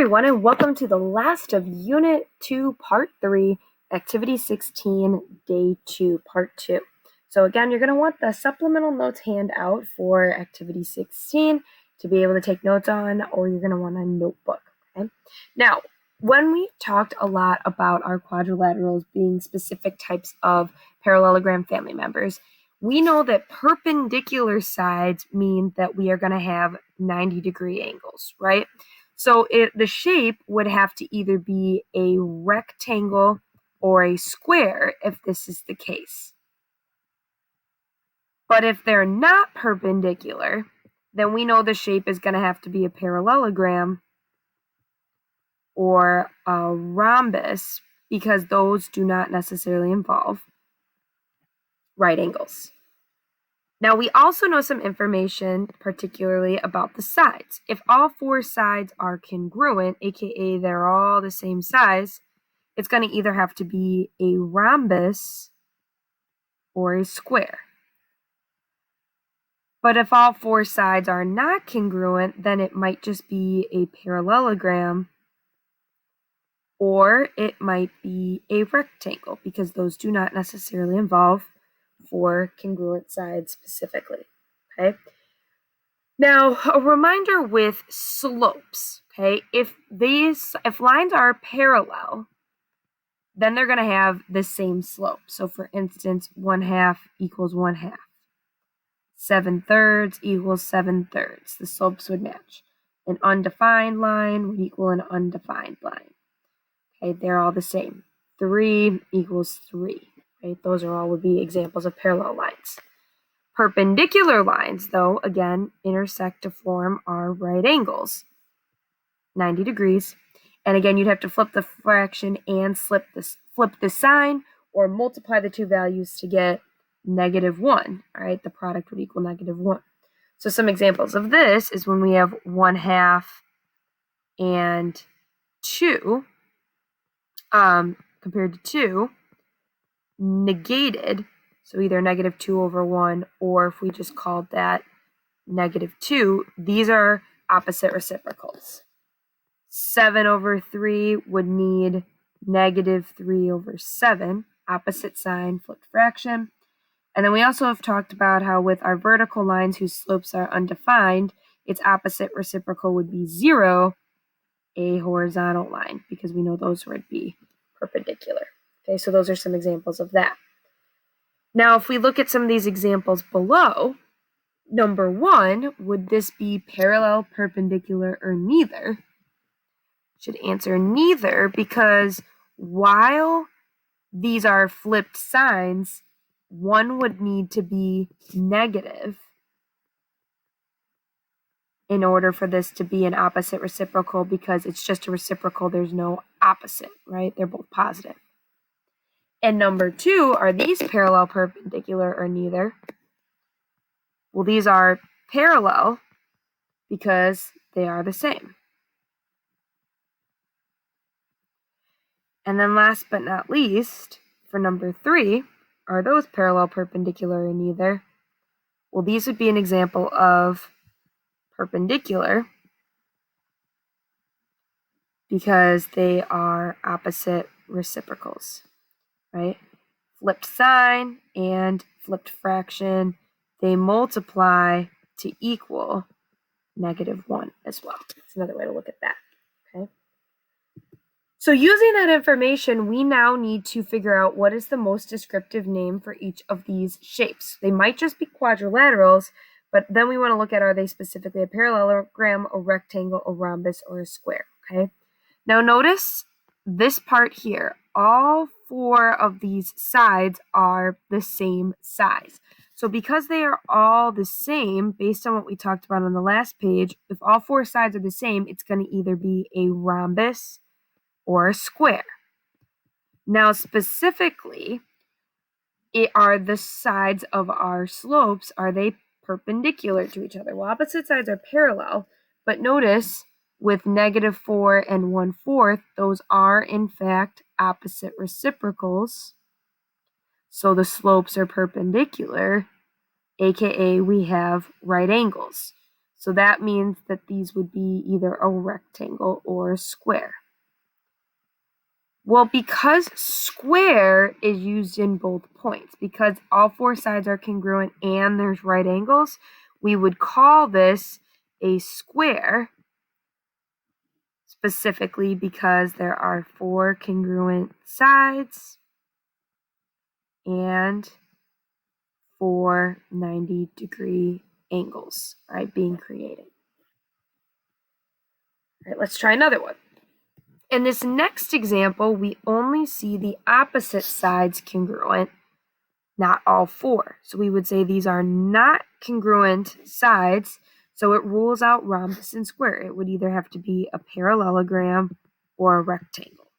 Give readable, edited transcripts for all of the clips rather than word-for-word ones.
everyone, and welcome to the last of Unit 2, Part 3, Activity 16, Day 2, Part 2. So again, you're going to want the supplemental notes handout for Activity 16 to be able to take notes on, or you're going to want a notebook. Okay? Now, when we talked a lot about our quadrilaterals being specific types of parallelogram family members, we know that perpendicular sides mean that we are going to have 90-degree angles, right? So the shape would have to either be a rectangle or a square if this is the case. But if they're not perpendicular, then we know the shape is going to have to be a parallelogram or a rhombus, because those do not necessarily involve right angles. Now, we also know some information, particularly about the sides. If all four sides are congruent, aka they're all the same size, it's going to either have to be a rhombus or a square. But if all four sides are not congruent, then it might just be a parallelogram, or it might be a rectangle, because those do not necessarily involve four congruent sides specifically. Okay. Now, a reminder with slopes, okay? If lines are parallel, then they're going to have the same slope. So for instance, 1/2 equals 1/2. 7/3 equals 7/3. The slopes would match. An undefined line would equal an undefined line. Okay, they're all the same. 3 equals 3. Right? Those are all would be examples of parallel lines. Perpendicular lines, though, again, intersect to form our right angles, 90 degrees. And again, you'd have to flip the fraction and flip the sign, or multiply the two values to get -1. All right, the product would equal -1. So some examples of this is when we have 1/2 and 2 compared to 2 negated. So either -2/1, or if we just called that -2, these are opposite reciprocals. 7/3 would need -3/7, opposite sign, flipped fraction. And then we also have talked about how with our vertical lines whose slopes are undefined, its opposite reciprocal would be 0, a horizontal line, because we know those would be perpendicular. Okay, so those are some examples of that. Now, if we look at some of these examples below, number 1, would this be parallel, perpendicular, or neither? Should answer neither, because while these are flipped signs, one would need to be negative in order for this to be an opposite reciprocal, because it's just a reciprocal, there's no opposite, right? They're both positive. And number 2, are these parallel, perpendicular, or neither? Well, these are parallel because they are the same. And then last but not least, for number 3, are those parallel, perpendicular, or neither? Well, these would be an example of perpendicular because they are opposite reciprocals, right? Flipped sign and flipped fraction, they multiply to equal -1 as well. That's another way to look at that, okay? So using that information, we now need to figure out what is the most descriptive name for each of these shapes. They might just be quadrilaterals, but then we want to look at, are they specifically a parallelogram, a rectangle, a rhombus, or a square, okay? Now notice this part here. All 4 of these sides are the same size. So because they are all the same, based on what we talked about on the last page, if all 4 sides are the same, it's going to either be a rhombus or a square. Now specifically, are the sides of our slopes, are they perpendicular to each other? Well, opposite sides are parallel, but notice with -4 and 1/4, those are in fact opposite reciprocals. So the slopes are perpendicular, aka we have right angles. So that means that these would be either a rectangle or a square. Well, because square is used in both points, because all four sides are congruent and there's right angles, we would call this a square, specifically because there are four congruent sides and four 90-degree angles, right, being created. All right, let's try another one. In this next example, we only see the opposite sides congruent, not all four. So we would say these are not congruent sides, so it rules out rhombus and square. It would either have to be a parallelogram or a rectangle.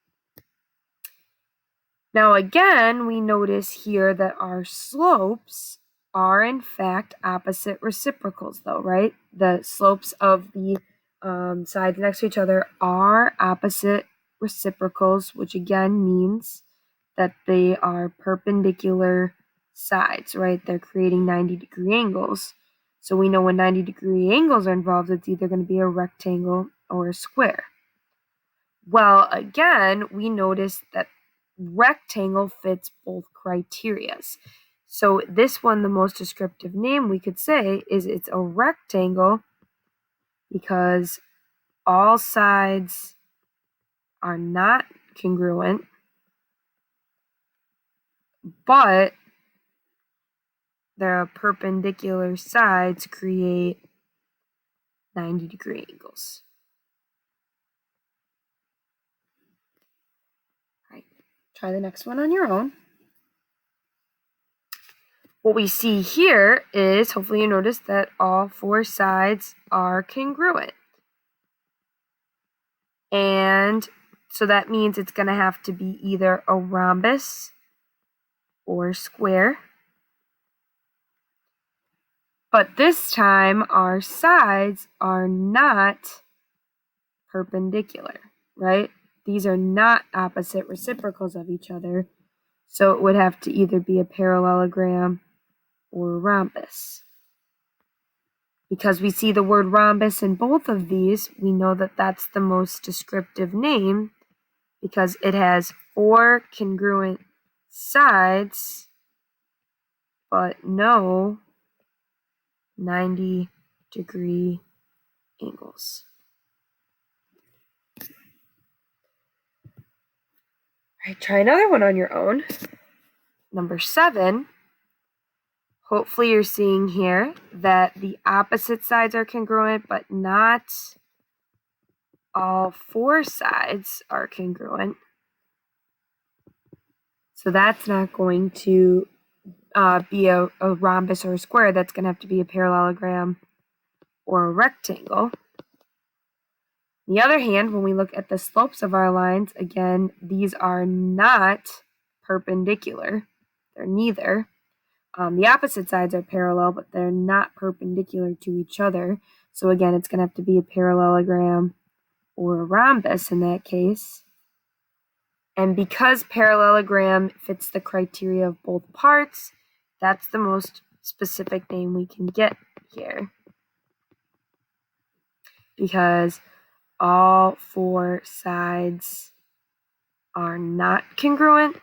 Now again, we notice here that our slopes are in fact opposite reciprocals though, right? The slopes of the sides next to each other are opposite reciprocals, which again means that they are perpendicular sides, right? They're creating 90-degree angles. So we know when 90-degree angles are involved, it's either going to be a rectangle or a square. Well, again, we notice that rectangle fits both criterias. So this one, the most descriptive name we could say is it's a rectangle because all sides are not congruent, but the perpendicular sides create 90-degree angles. All right, try the next one on your own. What we see here is, hopefully you notice that all four sides are congruent. And so that means it's going to have to be either a rhombus or a square. But this time our sides are not perpendicular, right? These are not opposite reciprocals of each other. So it would have to either be a parallelogram or a rhombus. Because we see the word rhombus in both of these, we know that that's the most descriptive name because it has four congruent sides, but no 90-degree angles. All right, try another one on your own. Number 7. Hopefully you're seeing here that the opposite sides are congruent, but not all four sides are congruent. So that's not going to be a rhombus or a square. That's going to have to be a parallelogram or a rectangle. On the other hand, when we look at the slopes of our lines, again, these are not perpendicular. They're neither. The opposite sides are parallel, but they're not perpendicular to each other. So again, it's going to have to be a parallelogram or a rhombus in that case. And because parallelogram fits the criteria of both parts, that's the most specific name we can get here. Because all four sides are not congruent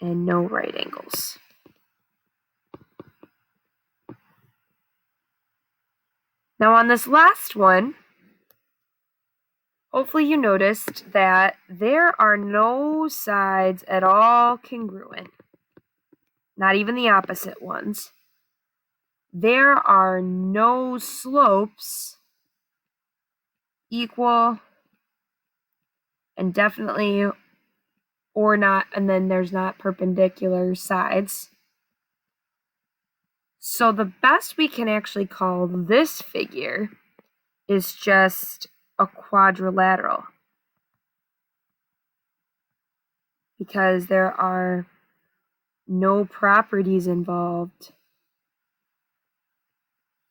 and no right angles. Now on this last one, hopefully you noticed that there are no sides at all congruent, not even the opposite ones. There are no slopes equal and definitely or not, and then there's not perpendicular sides. So the best we can actually call this figure is just a quadrilateral because there are no properties involved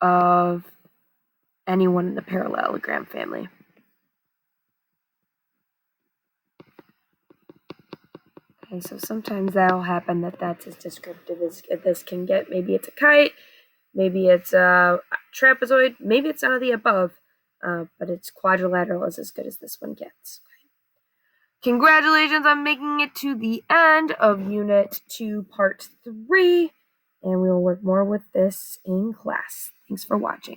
of anyone in the parallelogram family. Okay, so sometimes that'll happen that's as descriptive as this can get. Maybe it's a kite, Maybe it's a trapezoid. Maybe it's none of the above. But it's quadrilateral is as good as this one gets. Congratulations on making it to the end of Unit 2, Part 3. And we will work more with this in class. Thanks for watching.